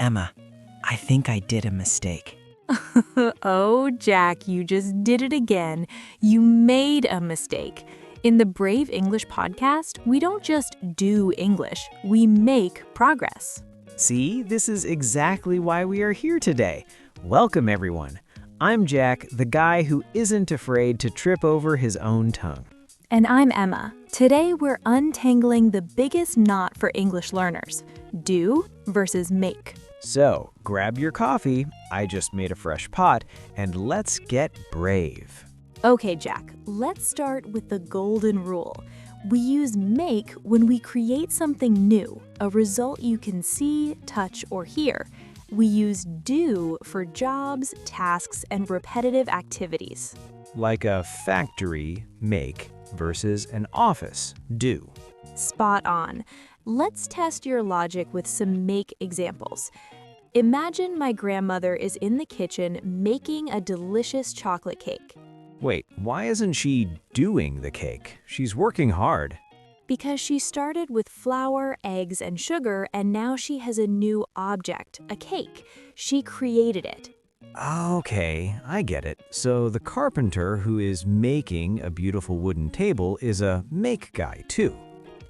Emma, I think I did a mistake. Oh, Jack, you just did it again. You made a mistake. In the Brave English podcast, we don't just do English, we make progress. See, this is exactly why we are here today. Welcome, everyone. I'm Jack, the guy who isn't afraid to trip over his own tongue. And I'm Emma. Today, we're untangling the biggest knot for English learners, do versus make. So, grab your coffee, I just made a fresh pot, and let's get brave. Okay, Jack, let's start with the golden rule. We use make when we create something new, a result you can see, touch, or hear. We use do for jobs, tasks, and repetitive activities. Like a factory, make, versus an office, do. Spot on. Let's test your logic with some make examples. Imagine my grandmother is in the kitchen making a delicious chocolate cake. Wait, why isn't she doing the cake? She's working hard. Because she started with flour, eggs, and sugar, and now she has a new object, a cake. She created it. Okay, I get it. So the carpenter who is making a beautiful wooden table is a make guy too.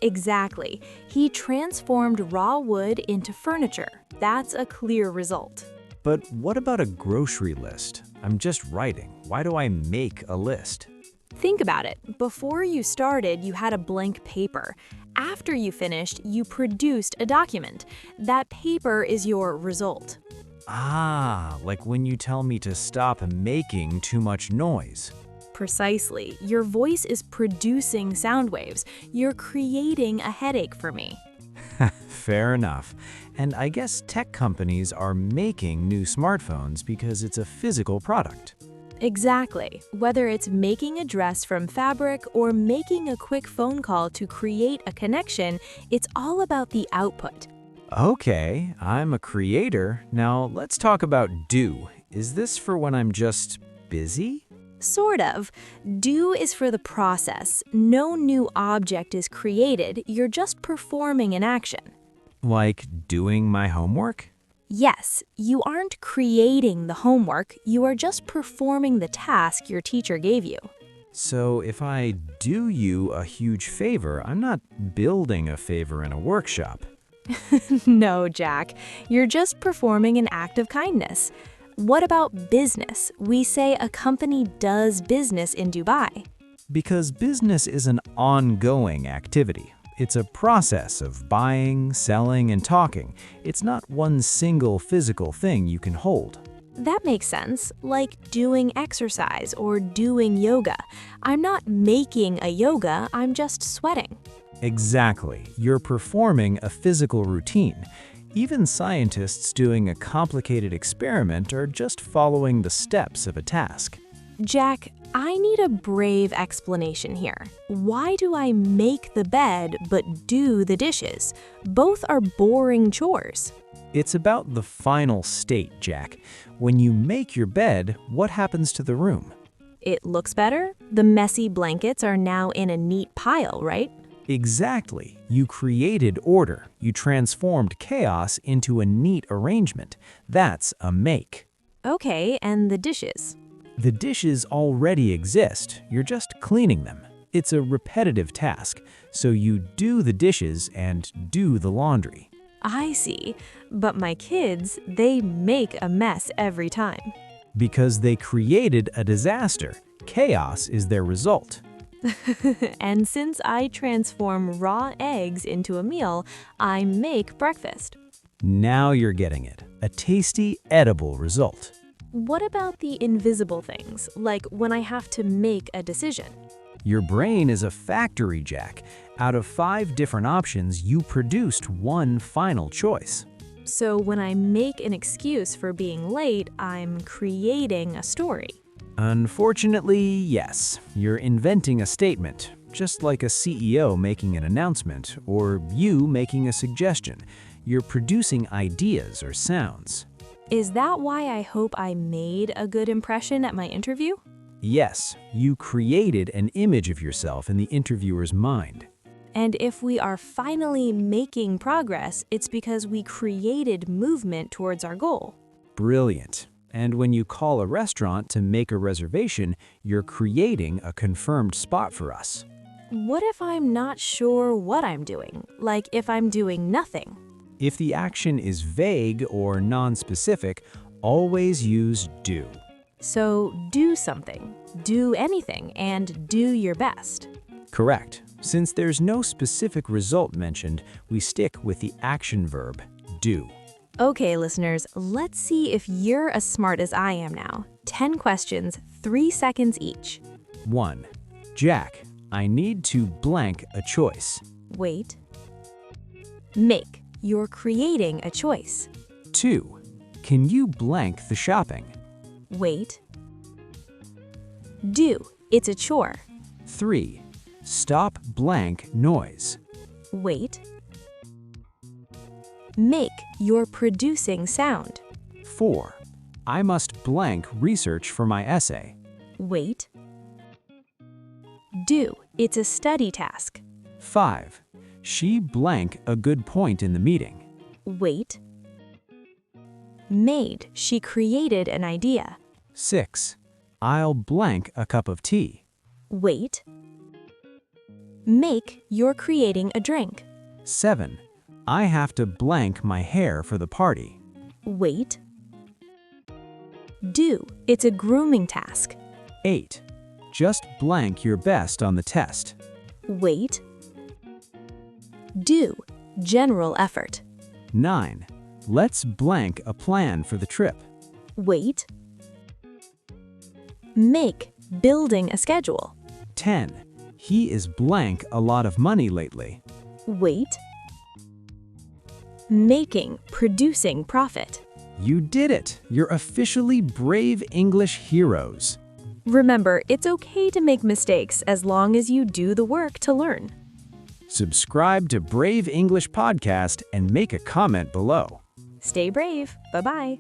Exactly. He transformed raw wood into furniture. That's a clear result. But what about a grocery list? I'm just writing. Why do I make a list? Think about it. Before you started, you had a blank paper. After you finished, you produced a document. That paper is your result. Ah, like when you tell me to stop making too much noise. Precisely. Your voice is producing sound waves. You're creating a headache for me. Fair enough. And I guess tech companies are making new smartphones because it's a physical product. Exactly. Whether it's making a dress from fabric or making a quick phone call to create a connection, it's all about the output. Okay, I'm a creator. Now let's talk about do. Is this for when I'm just busy? Sort of. Do is for the process. No new object is created, you're just performing an action. Like doing my homework? Yes, you aren't creating the homework, you are just performing the task your teacher gave you. So if I do you a huge favor, I'm not building a favor in a workshop. No, Jack, you're just performing an act of kindness. What about business? We say a company does business in Dubai. Because business is an ongoing activity. It's a process of buying, selling, and talking. It's not one single physical thing you can hold. That makes sense, like doing exercise or doing yoga. I'm not making a yoga, I'm just sweating. Exactly. You're performing a physical routine. Even scientists doing a complicated experiment are just following the steps of a task. Jack, I need a brave explanation here. Why do I make the bed but do the dishes? Both are boring chores. It's about the final state, Jack. When you make your bed, what happens to the room? It looks better. The messy blankets are now in a neat pile, right? Exactly. You created order. You transformed chaos into a neat arrangement. That's a make. Okay, and the dishes? The dishes already exist. You're just cleaning them. It's a repetitive task, so you do the dishes and do the laundry. I see. But my kids, they make a mess every time. Because they created a disaster. Chaos is their result. And since I transform raw eggs into a meal, I make breakfast. Now you're getting it. A tasty, edible result. What about the invisible things, like when I have to make a decision? Your brain is a factory, Jack. Out of 5 different options, you produced one final choice. So when I make an excuse for being late, I'm creating a story. Unfortunately, yes. You're inventing a statement, just like a CEO making an announcement or you making a suggestion. You're producing ideas or sounds. Is that why I hope I made a good impression at my interview? Yes, you created an image of yourself in the interviewer's mind. And if we are finally making progress, it's because we created movement towards our goal. Brilliant. And when you call a restaurant to make a reservation, you're creating a confirmed spot for us. What if I'm not sure what I'm doing? Like if I'm doing nothing? If the action is vague or non-specific, always use do. So do something, do anything, and do your best. Correct. Since there's no specific result mentioned, we stick with the action verb, do. Okay, listeners, let's see if you're as smart as I am now. 10 questions, 3 seconds each. 1. Jack, I need to blank a choice. Wait. Make. You're creating a choice. 2. Can you blank the shopping? Wait. Do. It's a chore. 3. Stop blank noise. Wait. Make. You're producing sound. 4. I must blank research for my essay. Wait. Do. It's a study task. 5. She blank a good point in the meeting. Wait. Made. She created an idea. 6. I'll blank a cup of tea. Wait. Make. You're creating a drink. 7. I have to blank my hair for the party. Wait. Do. It's a grooming task. 8. Just blank your best on the test. Wait. Do. General effort. 9. Let's blank a plan for the trip. Wait. Make. Building a schedule. 10. He is blank a lot of money lately. Wait. Making. Producing profit. You did it! You're officially brave English heroes. Remember, it's okay to make mistakes as long as you do the work to learn. Subscribe to Brave English Podcast and make a comment below. Stay brave. Bye-bye.